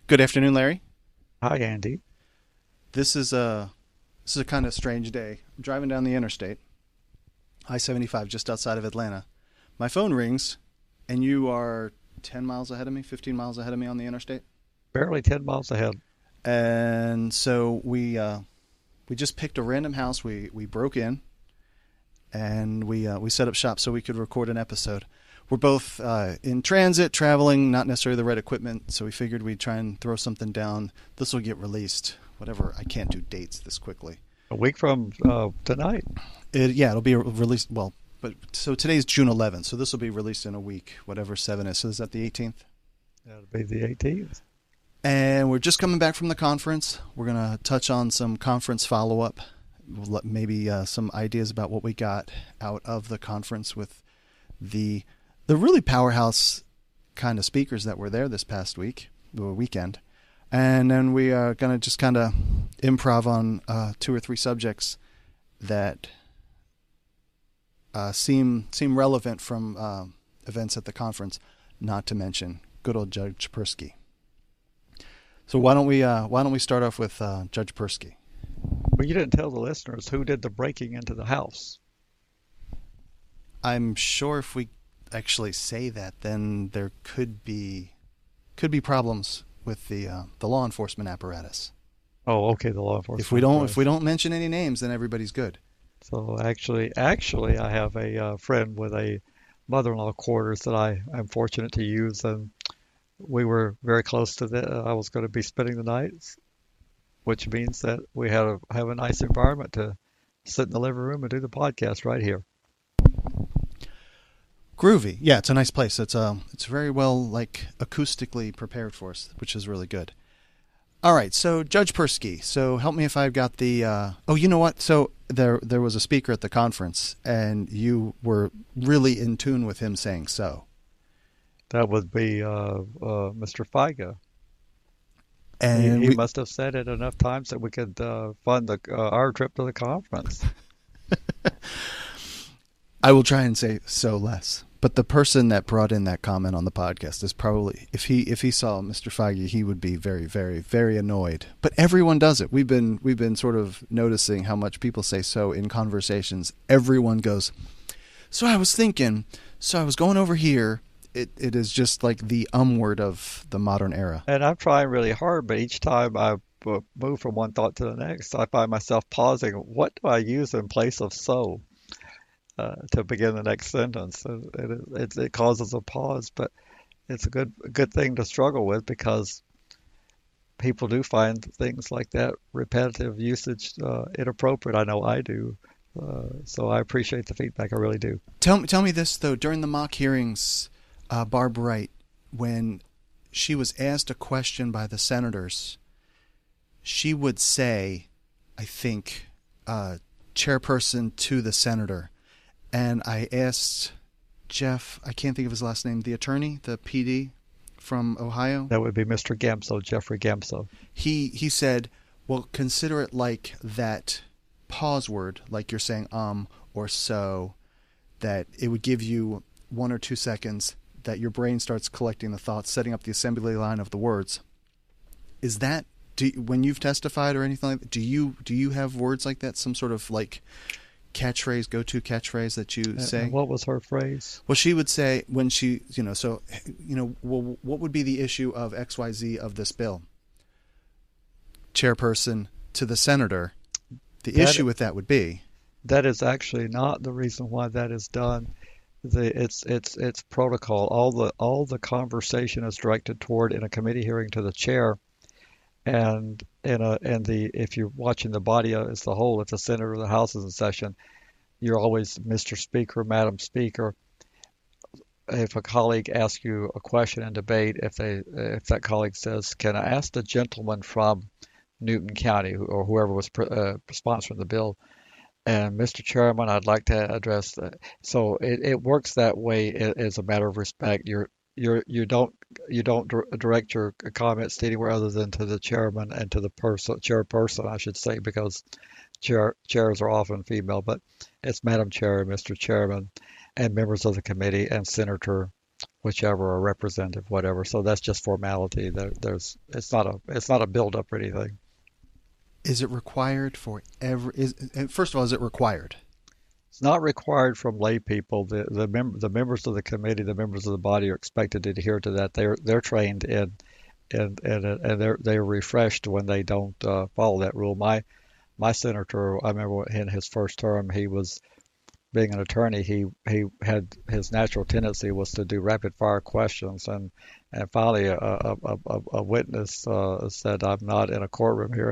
Good afternoon, Larry. Hi, Andy. This is a kind of strange day. I'm driving down the interstate, I-75, just outside of Atlanta. My phone rings, and you are 10 miles ahead of me, 15 miles ahead of me on the interstate. Barely 10 miles ahead. And so we just picked a random house. We broke in, and we set up shop so we could record an episode. We're both in transit, traveling, not necessarily the right equipment, so we figured we'd try and throw something down. This will get released. Whatever, I can't do dates this quickly. A week from tonight. Yeah, it'll be released. Well, but so today's June 11th, so this will be released in a week, whatever 7 is. So is that the 18th? That'll be the 18th. And we're just coming back from the conference. We're gonna touch on some conference follow-up, maybe some ideas about what we got out of the conference with the really powerhouse kind of speakers that were there this past weekend. And then we are going to just kind of improv on 2 or 3 subjects that seem relevant from events at the conference, not to mention good old Judge Persky. So why don't we start off with Judge Persky? Well, you didn't tell the listeners who did the breaking into the house. I'm sure if we actually say that, then there could be problems with the law enforcement apparatus. Oh, okay, the law enforcement. If we don't mention any names, then everybody's good. So actually, I have a friend with a mother-in-law quarters that I'm fortunate to use, and we were very close to that. I was going to be spending the night, which means that we have a nice environment to sit in the living room and do the podcast right here. Groovy. Yeah, it's a nice place. It's very well acoustically prepared for us, which is really good. All right, so Judge Persky. So help me if I've got the oh, you know what? So there was a speaker at the conference, and you were really in tune with him saying so. That would be Mr. Figa. And he must have said it enough times that we could fund our trip to the conference. I will try and say so less. But the person that brought in that comment on the podcast is probably, if he saw Mr. Feige, he would be very, very, very annoyed. But everyone does it. We've been sort of noticing how much people say so in conversations. Everyone goes, so I was thinking, so I was going over here. It is just like the word of the modern era. And I'm trying really hard, but each time I move from one thought to the next, I find myself pausing. What do I use in place of so? To begin the next sentence. It causes a pause, but it's a good thing to struggle with because people do find things like that repetitive usage inappropriate. I know I do. So I appreciate the feedback. I really do. Tell me this though. During the mock hearings, Barb Wright, when she was asked a question by the senators, she would say, I think, chairperson to the senator. And I asked Jeff, I can't think of his last name, the attorney, the PD from Ohio. That would be Mr. Gamso, Jeffrey Gamso. He said, well, consider it like that pause word, like you're saying or so, that it would give you 1 or 2 seconds that your brain starts collecting the thoughts, setting up the assembly line of the words. Is that, when you've testified or anything like that, do you have words like that, some sort of like go-to catchphrase that you say? And what was her phrase? Well, she would say when she, well, what would be the issue of XYZ of this bill? Chairperson to the senator. The issue with that would be. That is actually not the reason why that is done. It's protocol. All the conversation is directed toward in a committee hearing to the chair. And if you're watching the body as the whole, if the Senate or the House is in session, you're always Mr. Speaker, Madam Speaker. If a colleague asks you a question in debate, if that colleague says, "Can I ask the gentleman from Newton County or whoever was sponsoring the bill?" And Mr. Chairman, I'd like to address that. So it works that way as a matter of respect. You don't direct your comments to anywhere other than to the chairman and to the chairperson, I should say, because chairs are often female, but it's Madam Chair and Mr. Chairman and members of the committee and Senator whichever, or representative, whatever. So that's just formality. It's not a build up or anything. Is it required for first of all, is it required? It's not required from lay people. The members of the committee, the members of the body, are expected to adhere to that. They're trained and they're refreshed when they don't follow that rule. My senator, I remember in his first term, he was being an attorney. He had his natural tendency was to do rapid fire questions, and finally a witness said, "I'm not in a courtroom here,"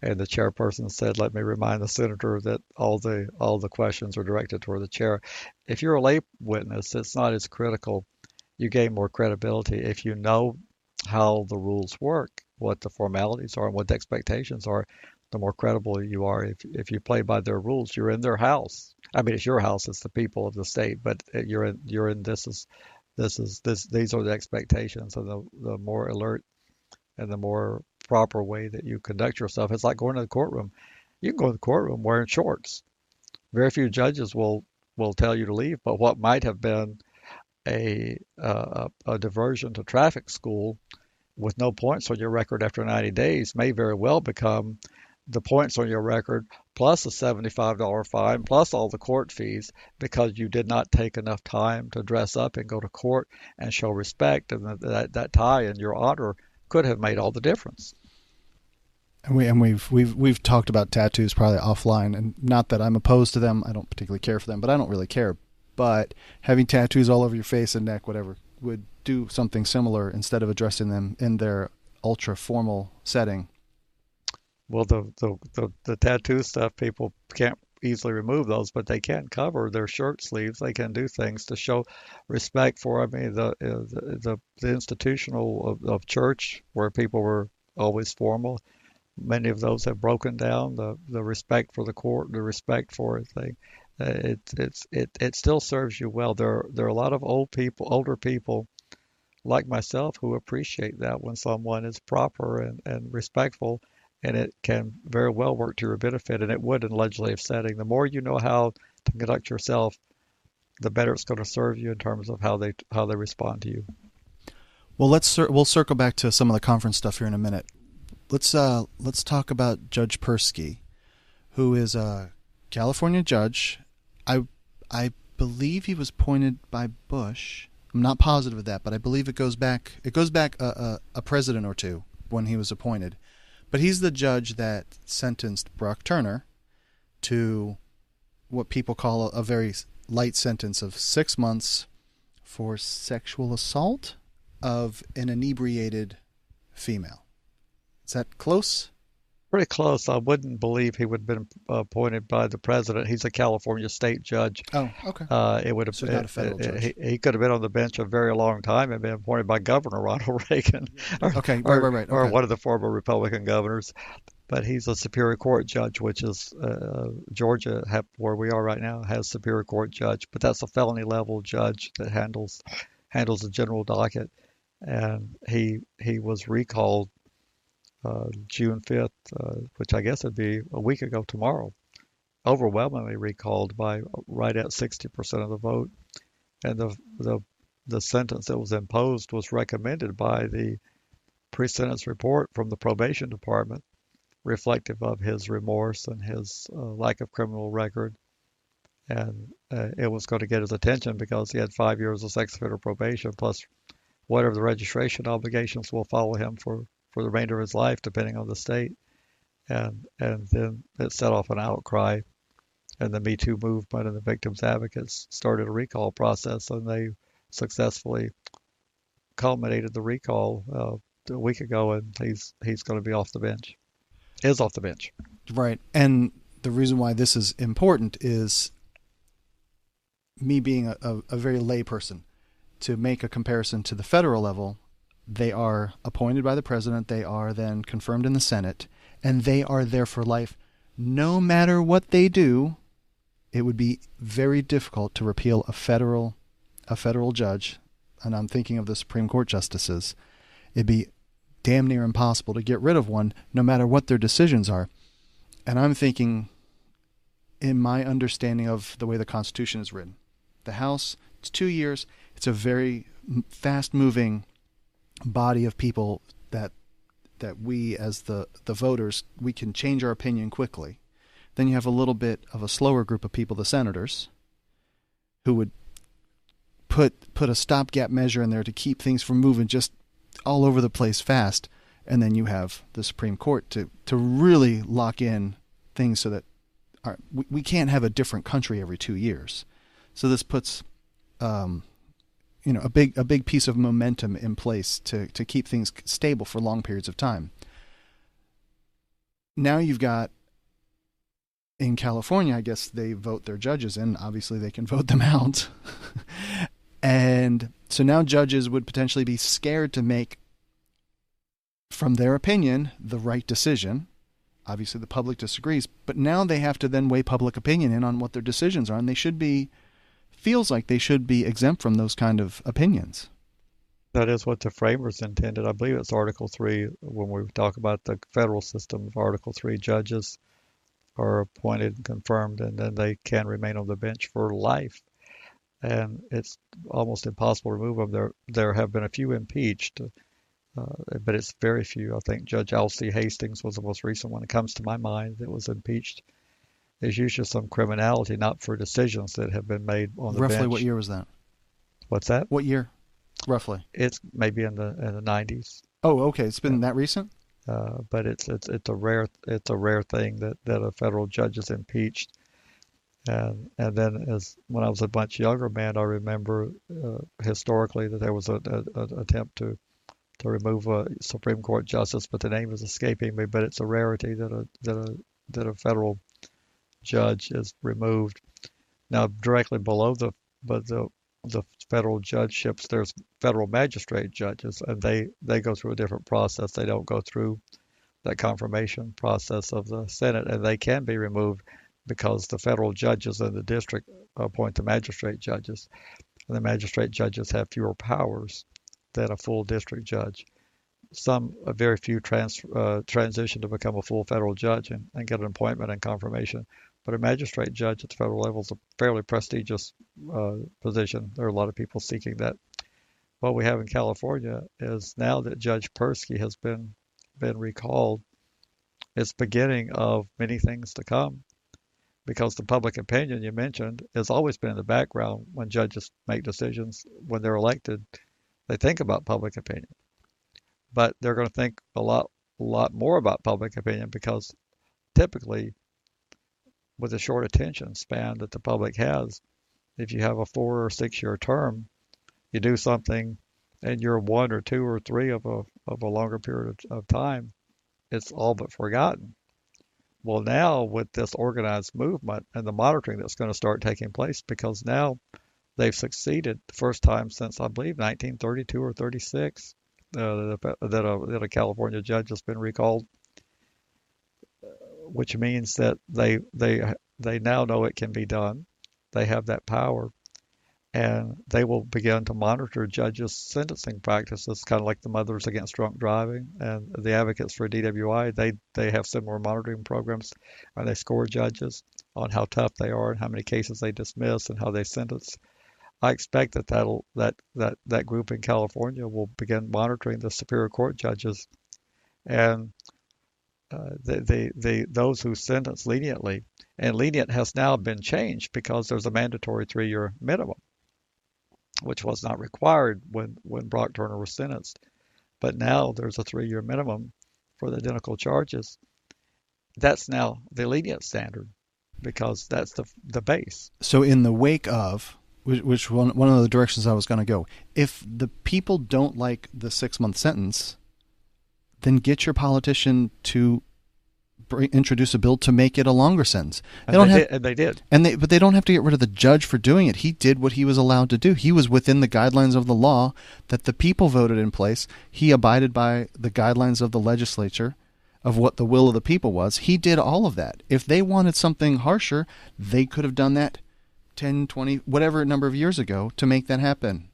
and the chairperson said, "Let me remind the senator that all the questions are directed toward the chair." If you're a lay witness, it's not as critical. You gain more credibility if you know how the rules work, what the formalities are, and what the expectations are. The more credible you are. If you play by their rules, you're in their house. I mean, it's your house. It's the people of the state, but you're in these are the expectations, and the more alert and the more proper way that you conduct yourself. It's like going to the courtroom. You can go to the courtroom wearing shorts. Very few judges will tell you to leave, but what might have been a diversion to traffic school with no points on your record after 90 days may very well become the points on your record plus a $75 fine plus all the court fees because you did not take enough time to dress up and go to court and show respect, and that tie and your honor could have made all the difference. And we've talked about tattoos probably offline, and not that I'm opposed to them. I don't particularly care for them, but I don't really care. But having tattoos all over your face and neck, whatever, would do something similar instead of addressing them in their ultra formal setting. Well, the tattoo stuff, people can't easily remove those, but they can cover their shirt sleeves. They can do things to show respect for. I mean, the institutional of church where people were always formal. Many of those have broken down. The respect for the court, the respect for everything. It still serves you well. There are a lot of older people like myself who appreciate that when someone is proper and respectful, and it can very well work to your benefit, and it would in a legislative setting. The more you know how to conduct yourself, the better it's going to serve you in terms of how they respond to you. Well, we'll circle back to some of the conference stuff here in a minute. Let's talk about Judge Persky, who is a California judge. I believe he was appointed by Bush. I'm not positive of that, but I believe it goes back a president or two when he was appointed. But he's the judge that sentenced Brock Turner to what people call a very light sentence of 6 months for sexual assault of an inebriated female. Is that close? Pretty close. I wouldn't believe he would have been appointed by the president. He's a California state judge. Oh, okay. It would have So not a federal judge. He could have been on the bench a very long time and been appointed by Governor Ronald Reagan, Okay, right. or Okay. one of the former Republican governors. But he's a Superior Court judge, which is Georgia, where we are right now, has Superior Court judge. But that's a felony level judge that handles the general docket. And he was recalled June 5th, which I guess would be a week ago tomorrow, overwhelmingly recalled by right at 60% of the vote. And the sentence that was imposed was recommended by the pre-sentence report from the probation department, reflective of his remorse and his lack of criminal record. And it was going to get his attention because he had 5 years of sex offender probation, plus whatever the registration obligations will follow him for the remainder of his life, depending on the state. And then it set off an outcry, and the Me Too movement and the victims advocates started a recall process, and they successfully culminated the recall a week ago, and he's going to be off the bench. Is off the bench. Right. And the reason why this is important is me being a very lay person. To make a comparison to the federal level, they are appointed by the president, they are then confirmed in the Senate, and they are there for life. No matter what they do, it would be very difficult to repeal a federal judge, and I'm thinking of the Supreme Court justices. It'd be damn near impossible to get rid of one, no matter what their decisions are. And I'm thinking, in my understanding of the way the Constitution is written, the House, it's 2 years. It's a very fast-moving body of people that we as the voters, we can change our opinion quickly. Then you have a little bit of a slower group of people, the senators, who would put a stopgap measure in there to keep things from moving just all over the place fast. And then you have the Supreme Court to really lock in things so that we can't have a different country every 2 years. So this puts a big piece of momentum in place to keep things stable for long periods of time. Now you've got, in California, I guess they vote their judges in. Obviously, they can vote them out. And so now judges would potentially be scared to make, from their opinion, the right decision. Obviously, the public disagrees, but now they have to then weigh public opinion in on what their decisions are, and feels like they should be exempt from those kind of opinions. That is what the framers intended. I believe it's Article 3 when we talk about the federal system of Article 3 judges are appointed and confirmed, and then they can remain on the bench for life. And it's almost impossible to remove them. There have been a few impeached, but it's very few. I think Judge Alcee Hastings was the most recent one that comes to my mind that was impeached. There's usually some criminality, not for decisions that have been made on the bench. Roughly what year was that? What's that? What year, roughly? It's maybe in the 90s. Oh, okay. It's been that recent? But it's a rare thing that a federal judge is impeached. And then when I was a much younger man, I remember historically that there was an attempt to remove a Supreme Court justice, but the name is escaping me. But it's a rarity that a federal judge is removed. Now, directly below the federal judgeships, there's federal magistrate judges, and they go through a different process. They don't go through that confirmation process of the Senate, and they can be removed because the federal judges in the district appoint the magistrate judges, and the magistrate judges have fewer powers than a full district judge. Very few transition to become a full federal judge and get an appointment and confirmation. But a magistrate judge at the federal level is a fairly prestigious position. There are a lot of people seeking that. What we have in California is now that Judge Persky has been recalled, it's beginning of many things to come. Because the public opinion you mentioned has always been in the background when judges make decisions. When they're elected, they think about public opinion. But they're going to think a lot more about public opinion because typically, with a short attention span that the public has, if you have a 4 or 6 year term, you do something and you're 1 or 2 or 3 of a longer period of time, it's all but forgotten. Well, now with this organized movement and the monitoring that's going to start taking place, because now they've succeeded the first time since, I believe, 1932 or 36, that a California judge has been recalled, which means that they now know it can be done. They have that power, and they will begin to monitor judges' sentencing practices, kind of like the Mothers Against Drunk Driving and the Advocates for DWI. They have similar monitoring programs, and they score judges on how tough they are and how many cases they dismiss and how they sentence. I expect that group in California will begin monitoring the Superior Court judges, and those who sentence leniently, and lenient has now been changed because there's a mandatory 3-year minimum, which was not required when Brock Turner was sentenced. But now there's a 3-year minimum for the identical charges. That's now the lenient standard because that's the base. So in the wake of, which one of the directions I was going to go, if the people don't like the 6-month sentence, then get your politician to introduce a bill to make it a longer sentence. They did. But they don't have to get rid of the judge for doing it. He did what he was allowed to do. He was within the guidelines of the law that the people voted in place. He abided by the guidelines of the legislature of what the will of the people was. He did all of that. If they wanted something harsher, they could have done that 10, 20, whatever number of years ago to make that happen.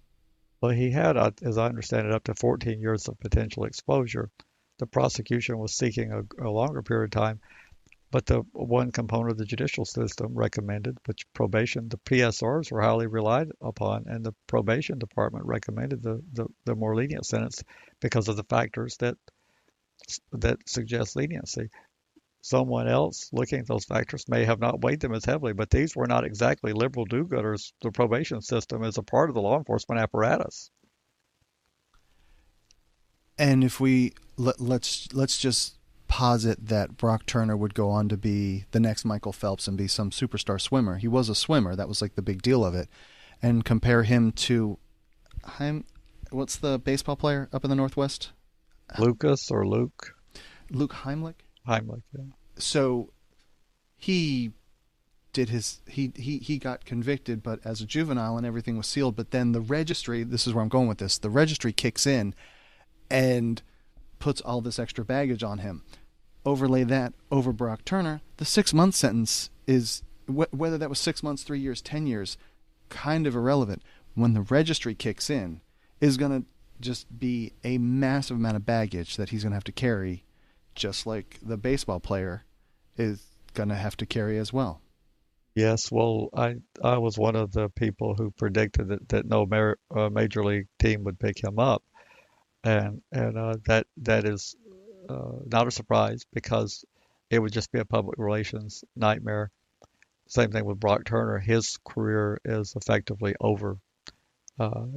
Well, he had, as I understand it, up to 14 years of potential exposure. The prosecution was seeking a longer period of time. But the one component of the judicial system recommended, which probation, the PSRs were highly relied upon, and the probation department recommended the more lenient sentence because of the factors that suggest leniency. Someone else looking at those factors may have not weighed them as heavily, but these were not exactly liberal do-gooders. The probation system is a part of the law enforcement apparatus. And if let's just posit that Brock Turner would go on to be the next Michael Phelps and be some superstar swimmer. He was a swimmer. That was like the big deal of it. And compare him to what's the baseball player up in the Northwest? Lucas or Luke? Luke Heimlich? Heimlich, yeah. So he did he got convicted, but as a juvenile, and everything was sealed. But then the registry, this is where I'm going with this, the registry kicks in and puts all this extra baggage on him. Overlay that over Brock Turner, the 6-month sentence is, whether that was 6 months, 3 years, 10 years, kind of irrelevant. When the registry kicks in, is going to just be a massive amount of baggage that he's going to have to carry, just like the baseball player is going to have to carry as well. Yes, well, I was one of the people who predicted that no major league team would pick him up, and that is not a surprise because it would just be a public relations nightmare. Same thing with Brock Turner. His career is effectively over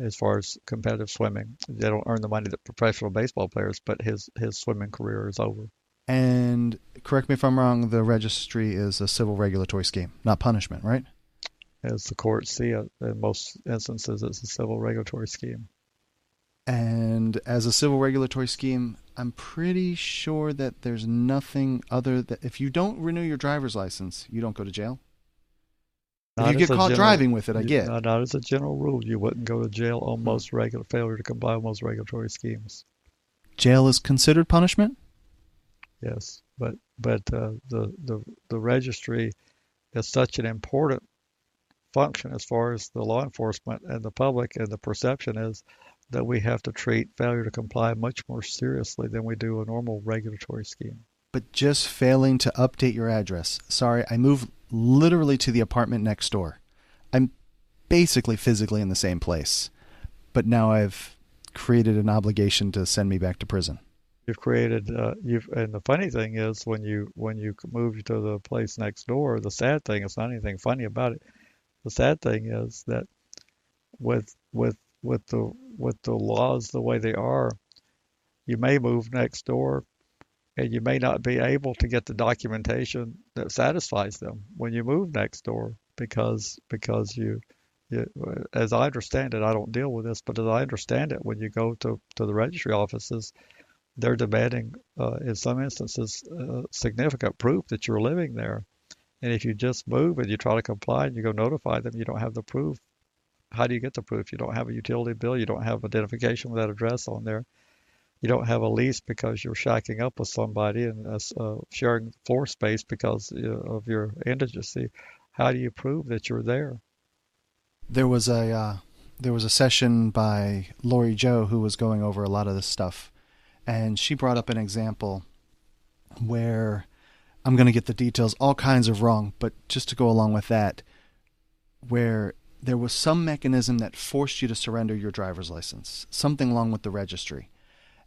as far as competitive swimming. They don't earn the money that professional baseball players, but his swimming career is over. And correct me if I'm wrong, the registry is a civil regulatory scheme, not punishment, right? As the courts see it, in most instances, it's a civil regulatory scheme. And as a civil regulatory scheme, I'm pretty sure that there's nothing other that if you don't renew your driver's license, you don't go to jail. If you get caught driving with it, I get. Not as a general rule, you wouldn't go to jail on most failure to comply with most regulatory schemes. Jail is considered punishment? Yes, but the registry is such an important function as far as the law enforcement and the public, and the perception is that we have to treat failure to comply much more seriously than we do a normal regulatory scheme. But just failing to update your address. Sorry, I moved literally to the apartment next door. I'm basically physically in the same place, but now I've created an obligation to send me back to prison. You've created, and the funny thing is when you move to the place next door, the sad thing, it's not anything funny about it. The sad thing is that with the laws the way they are, you may move next door and you may not be able to get the documentation that satisfies them when you move next door because you, as I understand it, I don't deal with this, but as I understand it, when you go to the registry offices, they're demanding, in some instances, significant proof that you're living there. And if you just move and you try to comply and you go notify them, you don't have the proof. How do you get the proof? You don't have a utility bill. You don't have identification with that address on there. You don't have a lease because you're shacking up with somebody and sharing floor space because of your indigency. How do you prove that you're there? There was a session by Lori Joe who was going over a lot of this stuff. And she brought up an example where, I'm going to get the details all kinds of wrong, but just to go along with that, where there was some mechanism that forced you to surrender your driver's license, something along with the registry.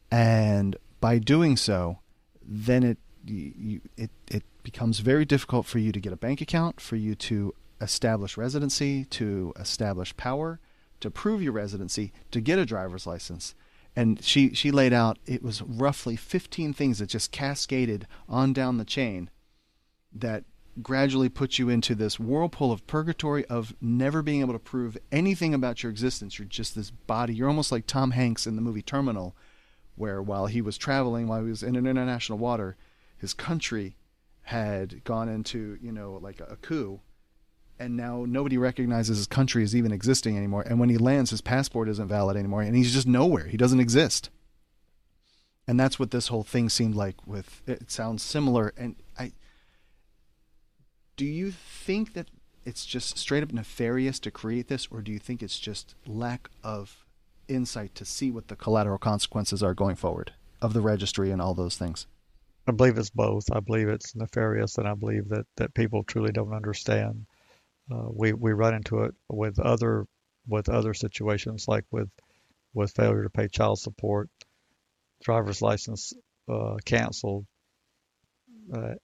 And by doing so, then it becomes very difficult for you to get a bank account, for you to establish residency, to establish power, to prove your residency, to get a driver's license. And she laid out, it was roughly 15 things that just cascaded on down the chain that gradually put you into this whirlpool of purgatory of never being able to prove anything about your existence. You're just this body. You're almost like Tom Hanks in the movie Terminal, where while he was traveling, while he was in international water, his country had gone into, like a coup. And now nobody recognizes his country as even existing anymore. And when he lands, his passport isn't valid anymore. And he's just nowhere. He doesn't exist. And that's what this whole thing seemed like with, it sounds similar. And do you think that it's just straight up nefarious to create this? Or do you think it's just lack of insight to see what the collateral consequences are going forward of the registry and all those things? I believe it's both. I believe it's nefarious, and I believe that people truly don't understand. We run into it with other situations, like with failure to pay child support, driver's license canceled,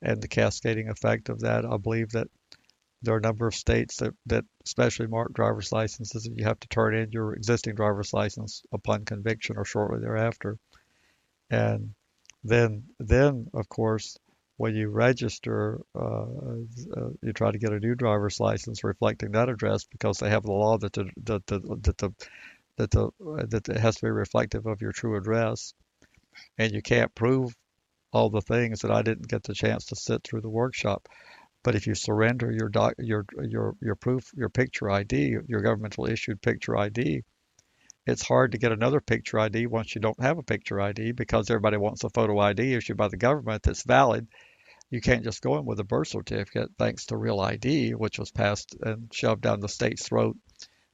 and the cascading effect of that. I believe that there are a number of states that especially mark driver's licenses that you have to turn in your existing driver's license upon conviction or shortly thereafter. And then of course, when you register, you try to get a new driver's license reflecting that address because they have the law that it has to be reflective of your true address, and you can't prove all the things that I didn't get the chance to sit through the workshop. But if you surrender your proof, your picture ID, your governmental issued picture ID, it's hard to get another picture ID once you don't have a picture ID because everybody wants a photo ID issued by the government that's valid. You can't just go in with a birth certificate thanks to Real ID, which was passed and shoved down the state's throat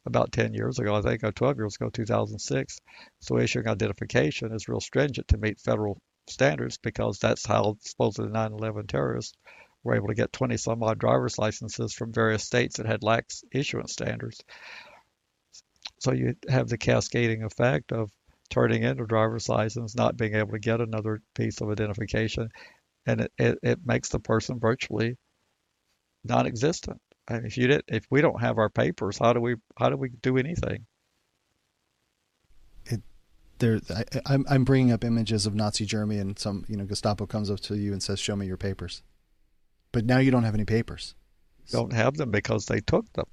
about 10 years ago, I think, or 12 years ago, 2006. So issuing identification is real stringent to meet federal standards because that's how supposedly 9/11 terrorists were able to get 20 some odd driver's licenses from various states that had lax issuance standards. So you have the cascading effect of turning in a driver's license, not being able to get another piece of identification, and it makes the person virtually non-existent. I mean, if we don't have our papers, how do we do anything? It, there, I'm bringing up images of Nazi Germany, and some Gestapo comes up to you and says, "Show me your papers." But now you don't have any papers. Don't have them because they took them.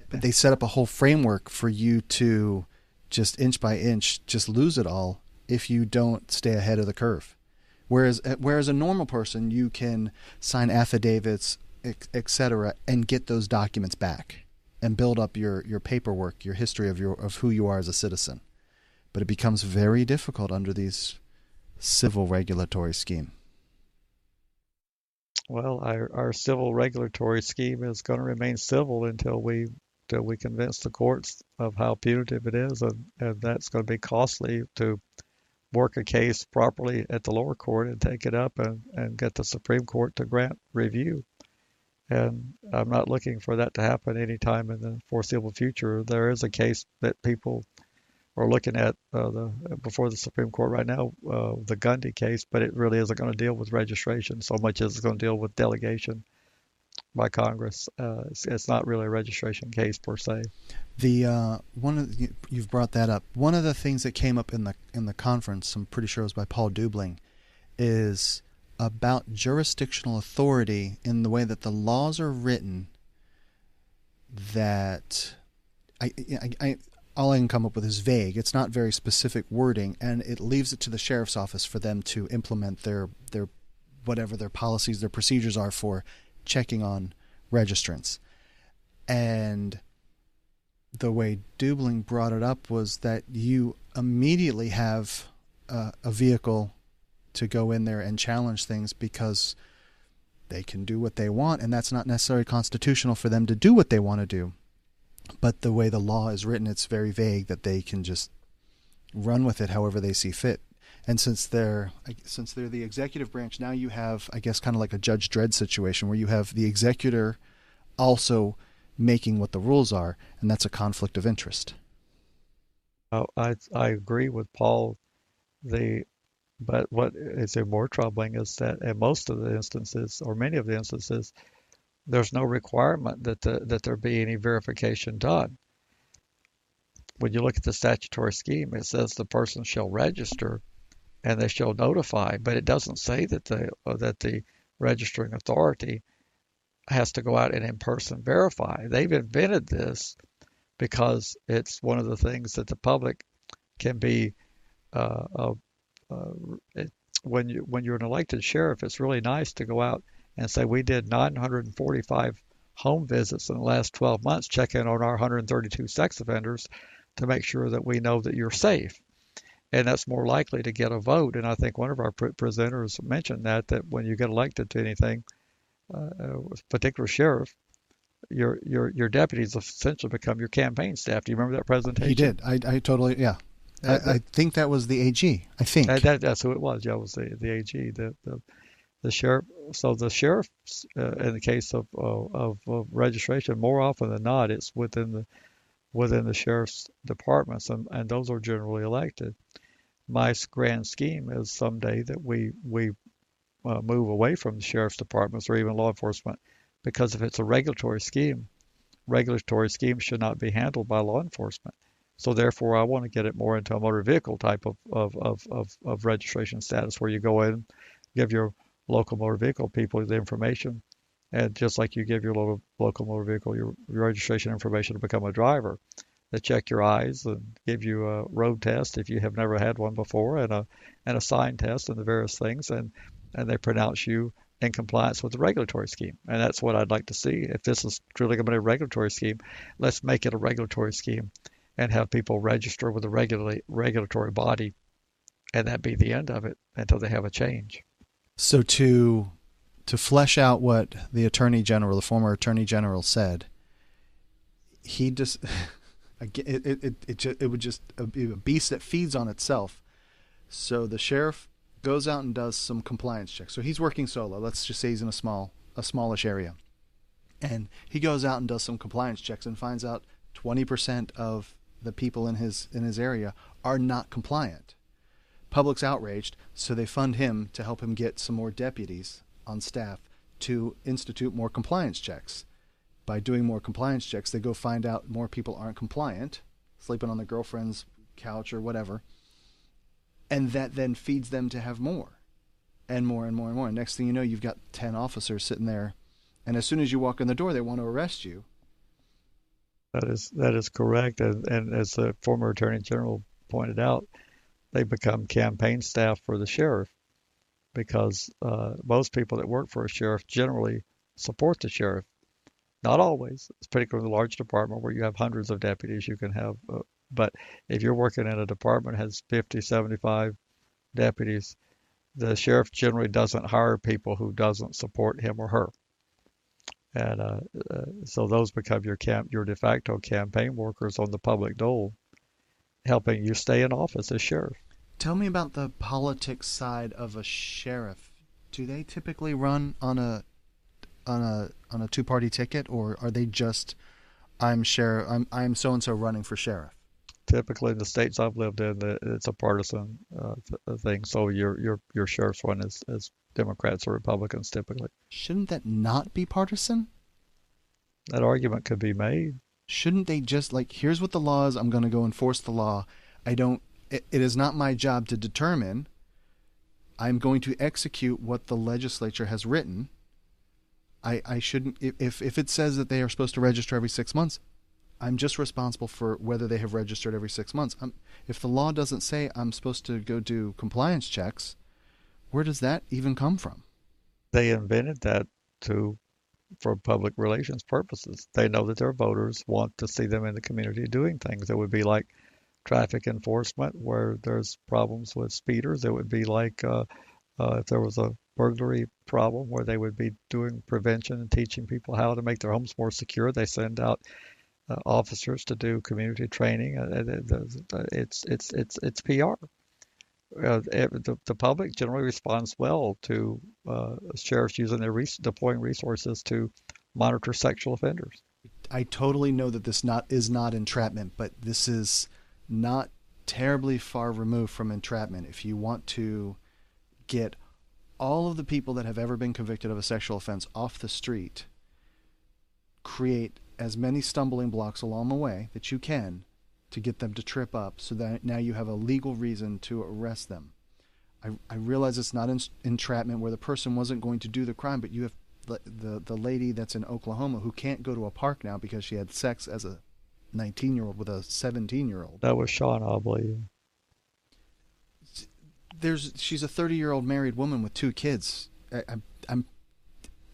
But they set up a whole framework for you to just inch by inch just lose it all if you don't stay ahead of the curve. Whereas a normal person, you can sign affidavits, etc., and get those documents back and build up your paperwork, your history of who you are as a citizen. But it becomes very difficult under these civil regulatory scheme. Well, our civil regulatory scheme is going to remain civil until we convince the courts of how punitive it is, and that's going to be costly to work a case properly at the lower court and take it up and get the Supreme Court to grant review. And I'm not looking for that to happen anytime in the foreseeable future. There is a case that people are looking at before the Supreme Court right now, the Gundy case, but it really isn't going to deal with registration so much as it's going to deal with delegation by Congress. It's not really a registration case per se. You've brought that up. One of the things that came up in the conference, I'm pretty sure it was by Paul Dubling, is about jurisdictional authority in the way that the laws are written. That I all I can come up with is vague. It's not very specific wording, and it leaves it to the sheriff's office for them to implement their whatever their policies, their procedures are for checking on registrants. And the way Dubling brought it up was that you immediately have a vehicle to go in there and challenge things because they can do what they want, and that's not necessarily constitutional for them to do what they want to do. But the way the law is written, it's very vague that they can just run with it however they see fit. And since they're the executive branch, now you have, I guess, kind of like a Judge Dredd situation where you have the executor also making what the rules are, and that's a conflict of interest. I agree with Paul. But what is more troubling is that in most of the instances, or many of the instances, there's no requirement that there be any verification done. When you look at the statutory scheme, it says the person shall register and they shall notify, but it doesn't say that the registering authority has to go out and in person verify. They've invented this because it's one of the things that the public can be. When you're an elected sheriff, it's really nice to go out and say we did 945 home visits in the last 12 months, check in on our 132 sex offenders to make sure that we know that you're safe. And that's more likely to get a vote. And I think one of our presenters mentioned that when you get elected to anything, a particular sheriff, your deputies essentially become your campaign staff. Do you remember that presentation? He did. I totally, yeah. I think that was the AG. I think. That's who it was. Yeah, it was the AG, the sheriff. So the sheriff, in the case of registration, more often than not, it's within the sheriff's departments, and those are generally elected. My grand scheme is someday that we move away from the sheriff's departments or even law enforcement, because if it's a regulatory scheme should not be handled by law enforcement. So therefore, I want to get it more into a motor vehicle type of registration status, where you go in, give your local motor vehicle people the information, and just like you give your local motor vehicle your registration information to become a driver, they check your eyes and give you a road test if you have never had one before, and a sign test and the various things, and they pronounce you in compliance with the regulatory scheme. And that's what I'd like to see. If this is truly going to be a regulatory scheme, let's make it a regulatory scheme and have people register with a regulatory body, and that be the end of it until they have a change. So to flesh out what the Attorney General, the former Attorney General, said, he just it would just be a beast that feeds on itself. So the sheriff goes out and does some compliance checks. So he's working solo. Let's just say he's in a smallish area, and he goes out and does some compliance checks and finds out 20% of the people in his area are not compliant. Public's outraged, so they fund him to help him get some more deputies on staff to institute more compliance checks. By doing more compliance checks, they go find out more people aren't compliant, sleeping on their girlfriend's couch or whatever, and that then feeds them to have more and more and more and more. And next thing you know, you've got 10 officers sitting there, and as soon as you walk in the door, they want to arrest you. That is correct, and as the former Attorney General pointed out, they become campaign staff for the sheriff, because most people that work for a sheriff generally support the sheriff. Not always. It's particularly in a large department where you have hundreds of deputies you can have. But if you're working in a department that has 50, 75 deputies, the sheriff generally doesn't hire people who doesn't support him or her. And so those become your de facto campaign workers on the public dole, helping you stay in office as sheriff. Tell me about the politics side of a sheriff. Do they typically run on a two-party ticket, or are they just I'm so and so running for sheriff? Typically, in the states I've lived in, it's a partisan thing. So your sheriff's run is Democrats or Republicans typically. Shouldn't that not be partisan? That argument could be made. Shouldn't they just, like, here's what the law is, I'm going to go enforce the law. It is not my job to determine. I'm going to execute what the legislature has written. I shouldn't, if it says that they are supposed to register every 6 months, I'm just responsible for whether they have registered every 6 months. If the law doesn't say I'm supposed to go do compliance checks, where does that even come from? They invented that for public relations purposes. They know that their voters want to see them in the community doing things. It would be like traffic enforcement where there's problems with speeders. It would be like if there was a burglary problem where they would be doing prevention and teaching people how to make their homes more secure. They send out officers to do community training. It's PR. The public generally responds well to sheriffs using deploying resources to monitor sexual offenders. I totally know that this is not entrapment, but this is not terribly far removed from entrapment. If you want to get all of the people that have ever been convicted of a sexual offense off the street, create as many stumbling blocks along the way that you can to get them to trip up, so that now you have a legal reason to arrest them. I realize it's not entrapment where the person wasn't going to do the crime, but you have the lady that's in Oklahoma who can't go to a park now because she had sex as a 19-year-old with a 17-year-old. That was Sean, I believe. She's a 30-year-old married woman with 2 kids.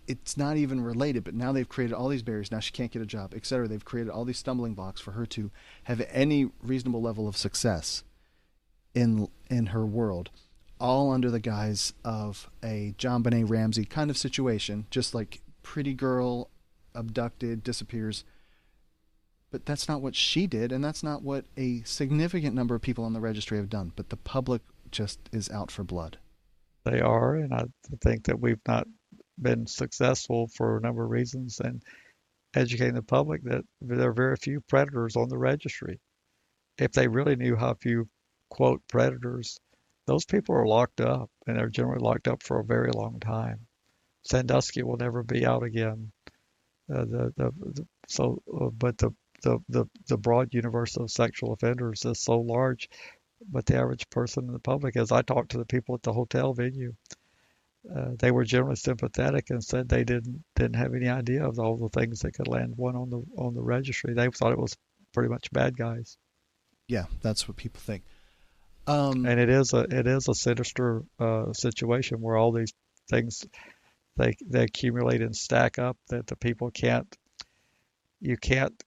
It's not even related, but now they've created all these barriers. Now she can't get a job, etc. They've created all these stumbling blocks for her to have any reasonable level of success in her world, all under the guise of a John Benet Ramsey kind of situation, just like pretty girl abducted, disappears. But that's not what she did, and that's not what a significant number of people on the registry have done. But the public just is out for blood. They are, and I think that we've not been successful for a number of reasons in educating the public that there are very few predators on the registry. If they really knew how few, quote, predators, those people are locked up, and they're generally locked up for a very long time. Sandusky will never be out again. But the broad universe of sexual offenders is so large. But the average person in the public, as I talked to the people at the hotel venue, they were generally sympathetic and said they didn't have any idea of all the things that could land one on the registry. They thought it was pretty much bad guys. Yeah, that's what people think. And it is a sinister situation where all these things they accumulate and stack up that the people you can't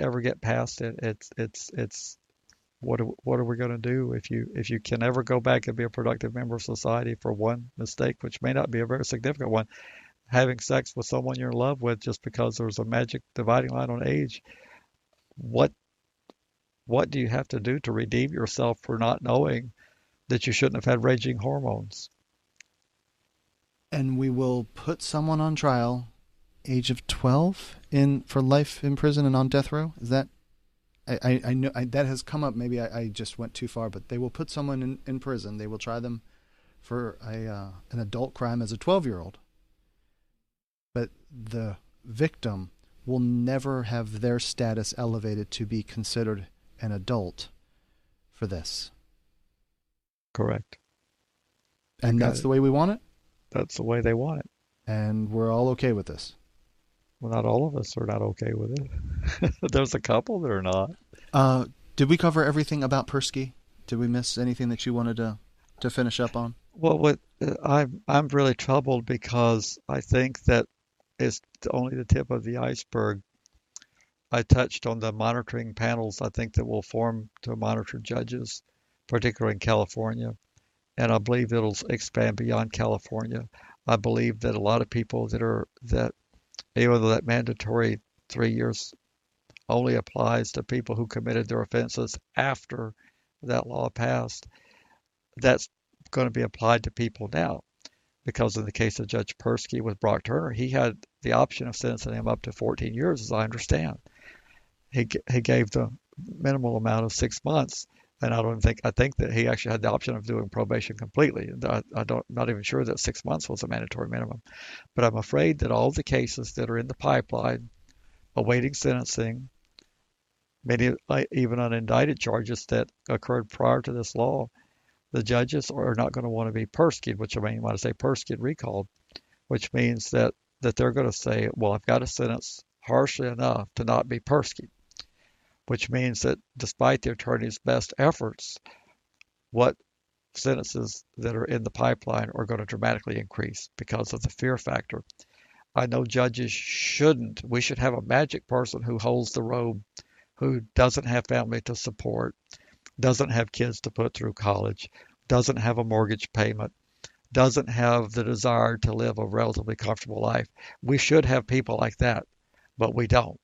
ever get past it. It's what are we going to do if you can ever go back and be a productive member of society for one mistake, which may not be a very significant one, having sex with someone you're in love with just because there's a magic dividing line on age. What do you have to do to redeem yourself for not knowing that you shouldn't have had raging hormones? And we will put someone on trial, age of 12, in for life in prison and on death row. Is that? I know that has come up. Maybe I just went too far, but they will put someone in prison. They will try them for an adult crime as a 12-year-old. But the victim will never have their status elevated to be considered an adult for this. Correct. And that's the way we want it? That's the way they want it. And we're all okay with this? Well, not all of us are not okay with it. There's a couple that are not. Did we cover everything about Persky? Did we miss anything that you wanted to finish up on? Well, I'm really troubled because I think that it's only the tip of the iceberg. I touched on the monitoring panels I think that will form to monitor judges, particularly in California, and I believe it'll expand beyond California. I believe that a lot of people that even though that mandatory 3 years only applies to people who committed their offenses after that law passed, that's going to be applied to people now. Because in the case of Judge Persky with Brock Turner, he had the option of sentencing him up to 14 years, as I understand. He gave the minimal amount of 6 months, and I think that he actually had the option of doing probation completely. Not even sure that 6 months was a mandatory minimum. But I'm afraid that all the cases that are in the pipeline awaiting sentencing, many even unindicted charges that occurred prior to this law, the judges are not going to want to be Persky'd, which I mean when I say Persky'd recalled, which means that they're going to say, well, I've got a sentence harshly enough to not be Persky'd, which means that despite the attorney's best efforts, what sentences that are in the pipeline are going to dramatically increase because of the fear factor. I know judges shouldn't. We should have a magic person who holds the robe, who doesn't have family to support, doesn't have kids to put through college, doesn't have a mortgage payment, doesn't have the desire to live a relatively comfortable life. We should have people like that, but we don't.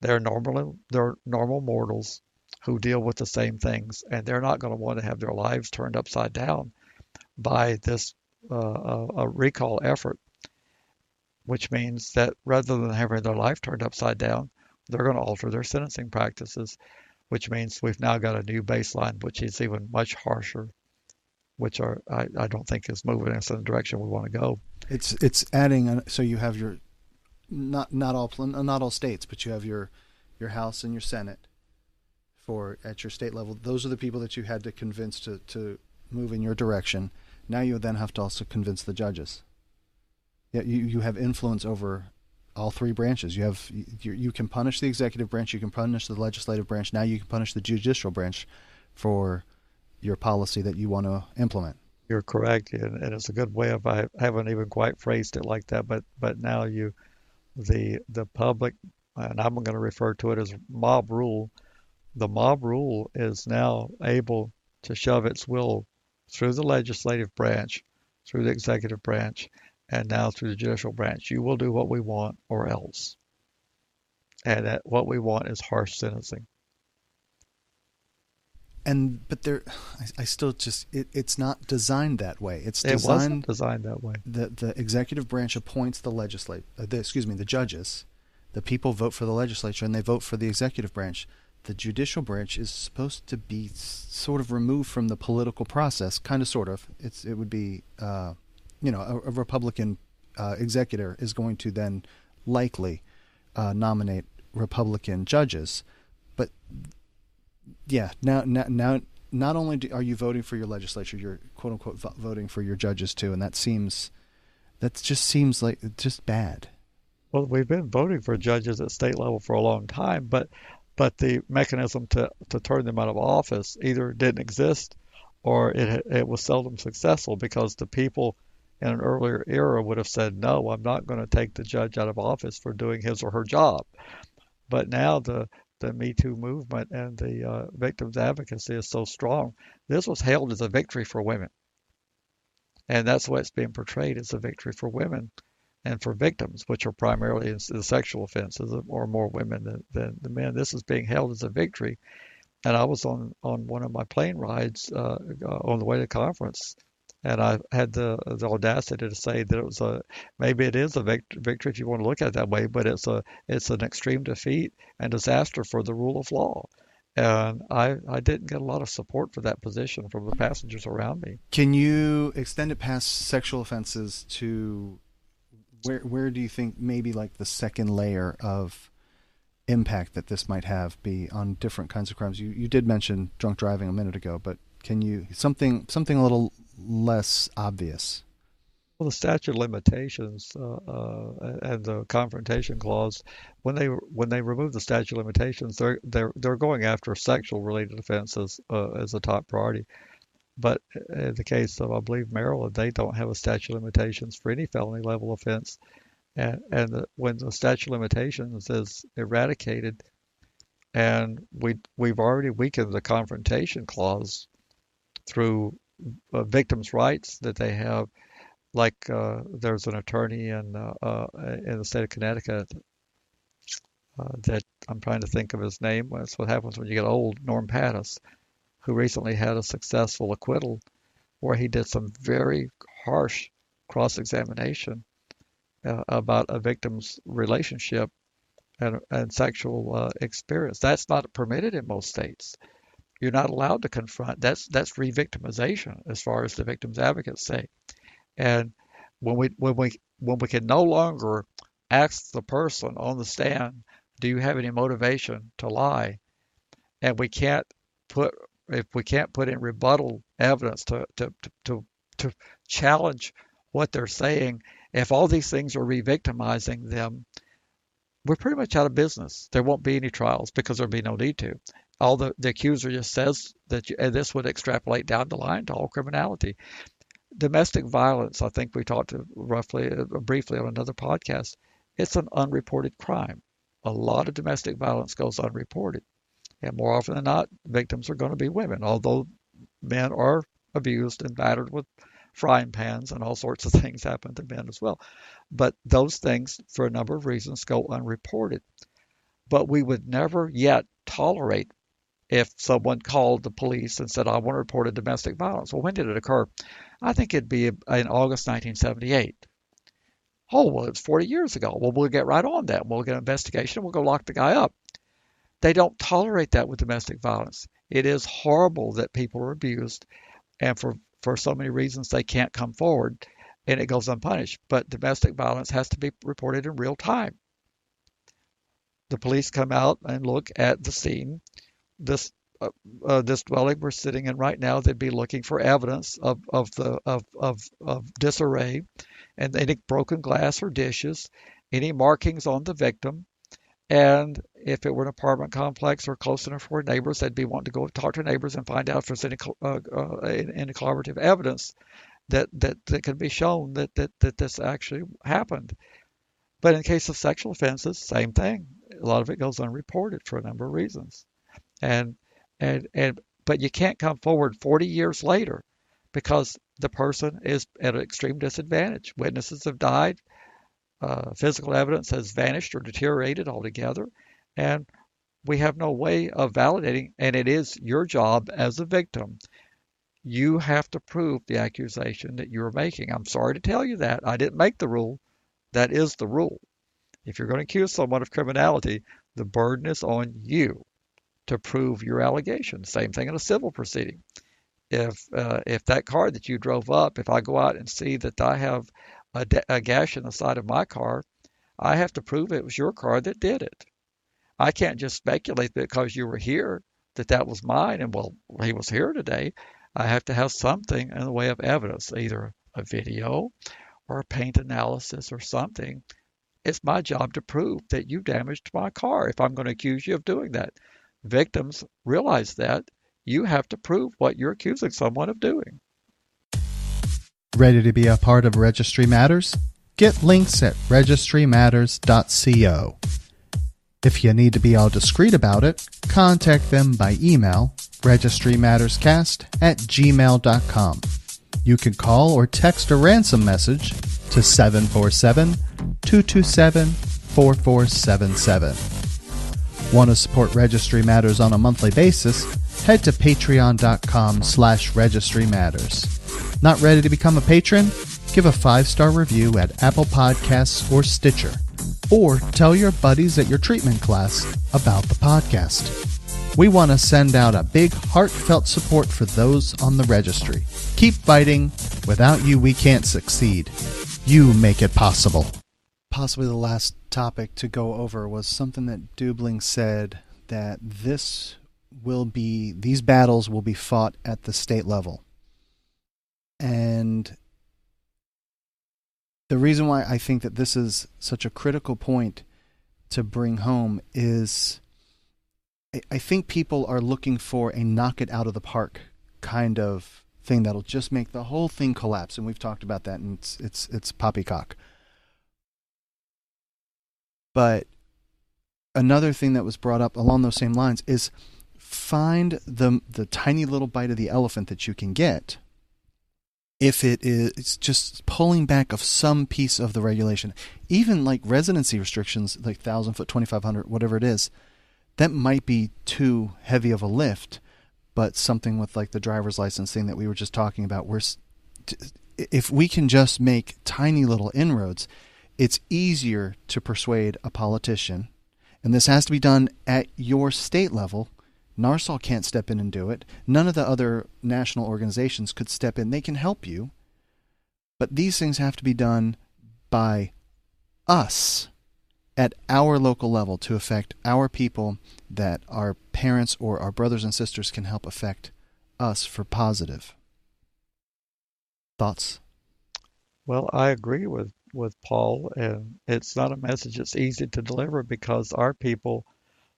They're normal mortals who deal with the same things, and they're not going to want to have their lives turned upside down by this a recall effort, which means that rather than having their life turned upside down, they're going to alter their sentencing practices, which means we've now got a new baseline, which is even much harsher, which I don't think is moving us in the direction we want to go. It's adding, so you have your not all states, but you have your House and your Senate at your state level. Those are the people that you had to convince to move in your direction. Now you then have to also convince the judges. Yeah, you have influence over all three branches. You can punish the executive branch, you can punish the legislative branch. Now you can punish the judicial branch for your policy that you want to implement. You're correct, and it's a good way of, I haven't even quite phrased it like that, but now the public, and I'm going to refer to it as mob rule. The mob rule is now able to shove its will through the legislative branch, through the executive branch, and now through the judicial branch. You will do what we want or else. and that what we want is harsh sentencing. But I still just it's not designed that way. It's It wasn't designed designed that way. the executive branch appoints the judges. The people vote for the legislature and they vote for the executive branch. The judicial branch is supposed to be sort of removed from the political process, kind of, sort of. It would be, a Republican executor is going to then likely nominate Republican judges. But yeah, now not only are you voting for your legislature, you're quote unquote voting for your judges too, and that just seems like just bad. Well, we've been voting for judges at state level for a long time, but the mechanism to turn them out of office either didn't exist or it was seldom successful because the people in an earlier era would have said, no, I'm not going to take the judge out of office for doing his or her job. But now the Me Too movement and the victims advocacy is so strong. This was hailed as a victory for women. And that's the way it's being portrayed as a victory for women and for victims, which are primarily in the sexual offenses or more women than the men. This is being hailed as a victory. And I was on one of my plane rides on the way to conference, and I had the audacity to say that maybe it is a victory if you want to look at it that way, but it's an extreme defeat and disaster for the rule of law. And I didn't get a lot of support for that position from the passengers around me. Can you extend it past sexual offenses to where do you think maybe like the second layer of impact that this might have be on different kinds of crimes? You did mention drunk driving a minute ago, but can you something a little less obvious? Well, the statute of limitations and the confrontation clause, when they remove the statute of limitations, they're going after sexual related offenses as a top priority. But in the case of, I believe, Maryland, they don't have a statute of limitations for any felony level offense. And when the statute of limitations is eradicated, and we've already weakened the confrontation clause through victims' rights that they have. Like there's an attorney in the state of Connecticut that I'm trying to think of his name. That's what happens when you get old. Norm Pattis, who recently had a successful acquittal where he did some very harsh cross-examination about a victim's relationship and sexual experience. That's not permitted in most states. You're not allowed to confront. That's re-victimization, as far as the victims advocates say. And when we can no longer ask the person on the stand, do you have any motivation to lie? And if we can't put in rebuttal evidence to challenge what they're saying, if all these things are re-victimizing them, we're pretty much out of business. There won't be any trials because there'll be no need to. All the accuser just says that and this would extrapolate down the line to all criminality. Domestic violence, I think we talked briefly on another podcast. It's an unreported crime. A lot of domestic violence goes unreported. And more often than not, victims are going to be women, although men are abused and battered with frying pans and all sorts of things happen to men as well. But those things, for a number of reasons, go unreported. But we would never yet tolerate if someone called the police and said, I want to report a domestic violence. Well, when did it occur? I think it'd be in August 1978. Oh, well, it's 40 years ago. Well, we'll get right on that. We'll get an investigation. We'll go lock the guy up. They don't tolerate that with domestic violence. It is horrible that people are abused, and for so many reasons they can't come forward, and it goes unpunished. But domestic violence has to be reported in real time. The police come out and look at the scene. This dwelling we're sitting in right now, they'd be looking for evidence of disarray, and any broken glass or dishes, any markings on the victim. And if it were an apartment complex or close enough for neighbors, they'd be wanting to go talk to neighbors and find out if there's any corroborative evidence that can be shown that this actually happened. But in the case of sexual offenses, same thing. A lot of it goes unreported for a number of reasons. But you can't come forward 40 years later because the person is at an extreme disadvantage. Witnesses have died. Physical evidence has vanished or deteriorated altogether. and we have no way of validating, and it is your job as a victim. You have to prove the accusation that you're making. I'm sorry to tell you that. I didn't make the rule. That is the rule. If you're going to accuse someone of criminality, the burden is on you to prove your allegation. Same thing in a civil proceeding. If that car that you drove up, if I go out and see that I have a gash in the side of my car, I have to prove it was your car that did it. I can't just speculate because you were here that that was mine and, well, he was here today. I have to have something in the way of evidence, either a video or a paint analysis or something. It's my job to prove that you damaged my car if I'm going to accuse you of doing that. Victims realize that. You have to prove what you're accusing someone of doing. Ready to be a part of Registry Matters? Get links at registrymatters.co. If you need to be all discreet about it, contact them by email, registrymatterscast@gmail.com. You can call or text a ransom message to 747-227-4477. Want to support Registry Matters on a monthly basis? Head to patreon.com/Registry Matters. Not ready to become a patron? Give a 5-star review at Apple Podcasts or Stitcher. Or tell your buddies at your treatment class about the podcast. We want to send out a big heartfelt support for those on the registry. Keep fighting. Without you, we can't succeed. You make it possible. Possibly the last topic to go over was something that Dubling said, that these battles will be fought at the state level. And the reason why I think that this is such a critical point to bring home is I think people are looking for a knock it out of the park kind of thing that'll just make the whole thing collapse. And we've talked about that, and it's poppycock. But another thing that was brought up along those same lines is find the tiny little bite of the elephant that you can get. If it's just pulling back of some piece of the regulation, even like residency restrictions, like 1,000 foot, 2,500, whatever it is, that might be too heavy of a lift. But something with like the driver's license thing that we were just talking about, if we can just make tiny little inroads, it's easier to persuade a politician. And this has to be done at your state level. NARSOL can't step in and do it. None of the other national organizations could step in. They can help you. But these things have to be done by us at our local level to affect our people that our parents or our brothers and sisters can help affect us for positive. Thoughts? Well, I agree with Paul, and it's not a message that's easy to deliver because our people